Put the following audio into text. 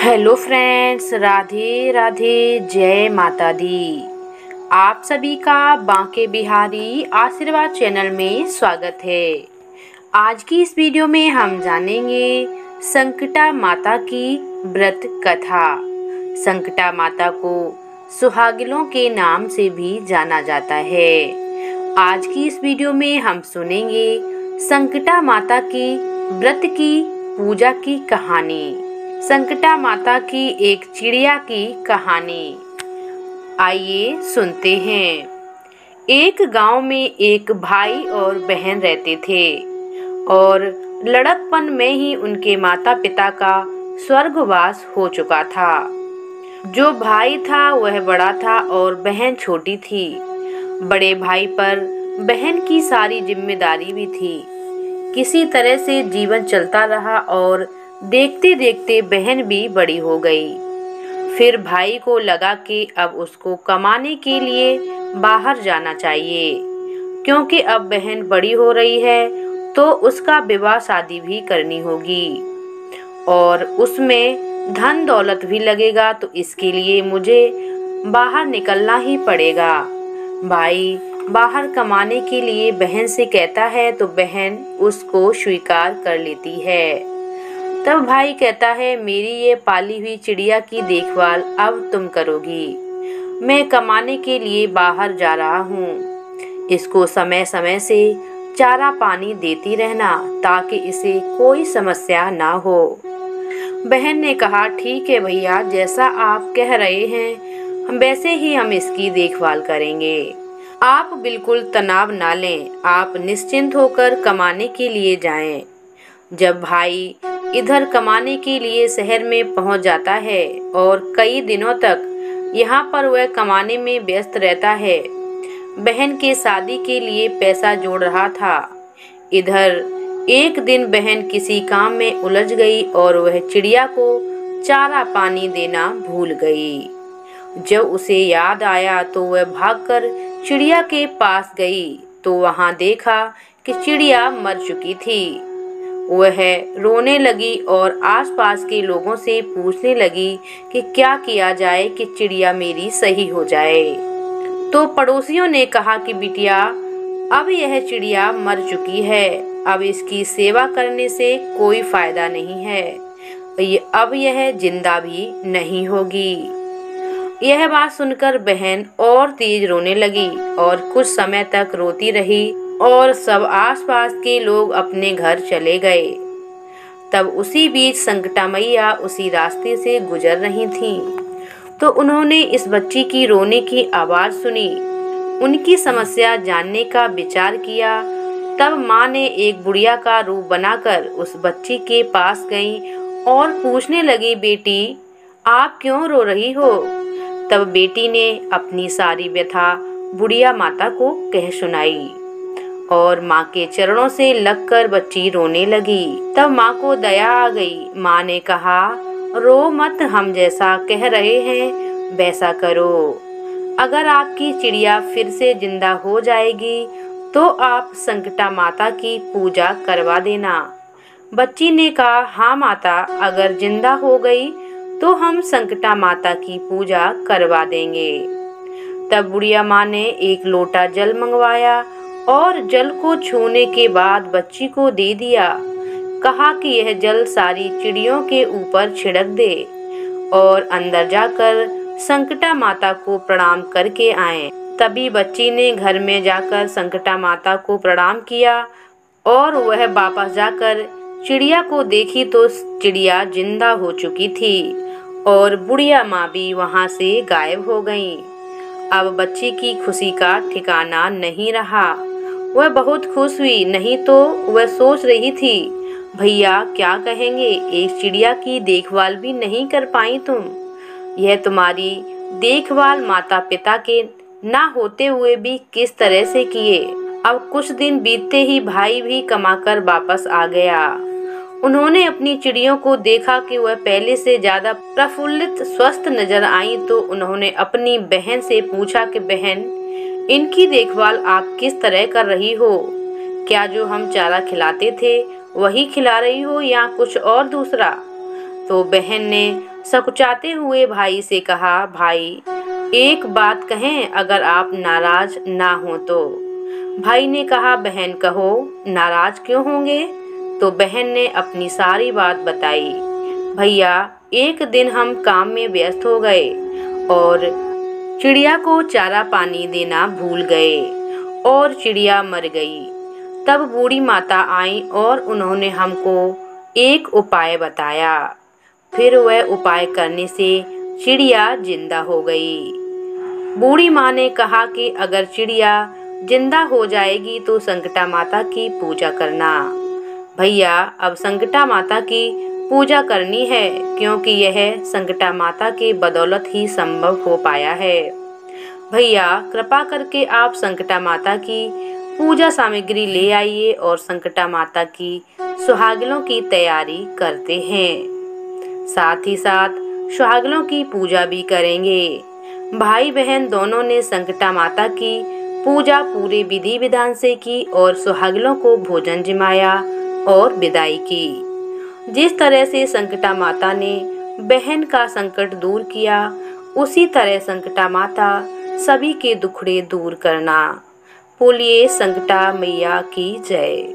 Hello friends, Radhe Radhe, जय माता दी। आप सभी का बांके बिहारी आशीर्वाद चैनल में स्वागत है। आज की इस वीडियो में हम जानेंगे संकटा माता की व्रत कथा। संकटा माता को सुहागिनों के नाम से भी जाना जाता है। आज की इस वीडियो में हम सुनेंगे संकटा माता की व्रत की पूजा की कहानी। संकटा माता की एक चिड़िया की कहानी। आइए सुनते हैं। एक गांव में एक भाई और बहन रहते थे और लड़कपन में ही उनके माता पिता का स्वर्गवास हो चुका था। जो भाई था वह बड़ा था और बहन छोटी थी। बड़े भाई पर बहन की सारी जिम्मेदारी भी थी। किसी तरह से जीवन चलता रहा और देखते देखते बहन भी बड़ी हो गई। फिर भाई को लगा कि अब उसको कमाने के लिए बाहर जाना चाहिए, क्योंकि अब बहन बड़ी हो रही है तो उसका विवाह शादी भी करनी होगी और उसमें धन दौलत भी लगेगा, तो इसके लिए मुझे बाहर निकलना ही पड़ेगा। भाई बाहर कमाने के लिए बहन से कहता है तो बहन उसको स्वीकार कर लेती है। तब भाई कहता है, मेरी ये पाली हुई चिड़िया की देखभाल अब तुम करोगी। मैं कमाने के लिए बाहर जा रहा हूँ। इसको समय समय से चारा पानी देती रहना ताकि इसे कोई समस्या ना हो। बहन ने कहा, ठीक है भैया, जैसा आप कह रहे हैं हम वैसे ही हम इसकी देखभाल करेंगे। आप बिल्कुल तनाव ना लें, आप निश्चिंत होकर कमाने के लिए जाएं। जब भाई इधर कमाने के लिए शहर में पहुंच जाता है और कई दिनों तक यहाँ पर वह कमाने में व्यस्त रहता है। बहन के शादी के लिए पैसा जोड़ रहा था। इधर एक दिन बहन किसी काम में उलझ गई और वह चिड़िया को चारा पानी देना भूल गई। जब उसे याद आया तो वह भागकर चिड़िया के पास गई तो वहां देखा कि चिड़िया मर चुकी थी। वह रोने लगी और आसपास के लोगों से पूछने लगी कि क्या किया जाए कि चिड़िया मेरी सही हो जाए। तो पड़ोसियों ने कहा कि बिटिया, अब यह चिड़िया मर चुकी है, अब इसकी सेवा करने से कोई फायदा नहीं है, अब यह जिंदा भी नहीं होगी। यह बात सुनकर बहन और तेज रोने लगी और कुछ समय तक रोती रही और सब आसपास के लोग अपने घर चले गए। तब उसी बीच संकटा मैया उसी रास्ते से गुजर रही थीं, तो उन्होंने इस बच्ची की रोने की आवाज सुनी। उनकी समस्या जानने का विचार किया। तब माँ ने एक बुढ़िया का रूप बनाकर उस बच्ची के पास गई और पूछने लगी, बेटी आप क्यों रो रही हो? तब बेटी ने अपनी सारी व्यथा बुढ़िया माता को कह सुनाई और माँ के चरणों से लगकर बच्ची रोने लगी। तब माँ को दया आ गई। माँ ने कहा, रो मत, हम जैसा कह रहे हैं वैसा करो। अगर आपकी चिड़िया फिर से जिंदा हो जाएगी तो आप संकटा माता की पूजा करवा देना। बच्ची ने कहा, हाँ माता, अगर जिंदा हो गई तो हम संकटा माता की पूजा करवा देंगे। तब बुढ़िया माँ ने एक लोटा जल मंगवाया और जल को छूने के बाद बच्ची को दे दिया। कहा कि यह जल सारी चिड़ियों के ऊपर छिड़क दे और अंदर जाकर संकटा माता को प्रणाम करके आए। तभी बच्ची ने घर में जाकर संकटा माता को प्रणाम किया और वह वापस जाकर चिड़िया को देखी तो चिड़िया जिंदा हो चुकी थी और बुढ़िया माँ भी वहां से गायब हो गई। अब बच्ची की खुशी का ठिकाना नहीं रहा। वह बहुत खुश हुई, नहीं तो वह सोच रही थी, भैया क्या कहेंगे, एक चिड़िया की देखभाल भी नहीं कर पाई तुम। यह तुम्हारी देखभाल माता पिता के ना होते हुए भी किस तरह से किए। अब कुछ दिन बीतते ही भाई भी कमाकर वापस आ गया। उन्होंने अपनी चिड़ियों को देखा कि वह पहले से ज्यादा प्रफुल्लित स्वस्थ नजर आई, तो उन्होंने अपनी बहन से पूछा कि बहन, इनकी देखभाल आप किस तरह कर रही हो? क्या जो हम चारा खिलाते थे वही खिला रही हो या कुछ और दूसरा? तो बहन ने सकुचाते हुए भाई से कहा, भाई एक बात कहें, अगर आप नाराज ना हो तो। भाई ने कहा, बहन कहो, नाराज क्यों होंगे। तो बहन ने अपनी सारी बात बताई। भैया, एक दिन हम काम में व्यस्त हो गए और चिड़िया को चारा पानी देना भूल गए और चिड़िया मर गई। तब बूढ़ी माता आई और उन्होंने हमको एक उपाय बताया। फिर वह उपाय करने से चिड़िया जिंदा हो गई। बूढ़ी माँ ने कहा कि अगर चिड़िया जिंदा हो जाएगी तो संकटा माता की पूजा करना। भैया, अब संकटा माता की पूजा करनी है, क्योंकि यह संकटा माता के बदौलत ही संभव हो पाया है। भैया, कृपा करके आप संकटा माता की पूजा सामग्री ले आइए और संकटा माता की सुहागिनों की तैयारी करते हैं। साथ ही साथ सुहागिनों की पूजा भी करेंगे। भाई बहन दोनों ने संकटा माता की पूजा पूरे विधि विधान से की और सुहागिनों को भोजन जिमाया और विदाई की। जिस तरह से संकटा माता ने बहन का संकट दूर किया, उसी तरह संकटा माता सभी के दुखड़े दूर करना। बोलिए संकटा मैया की जय।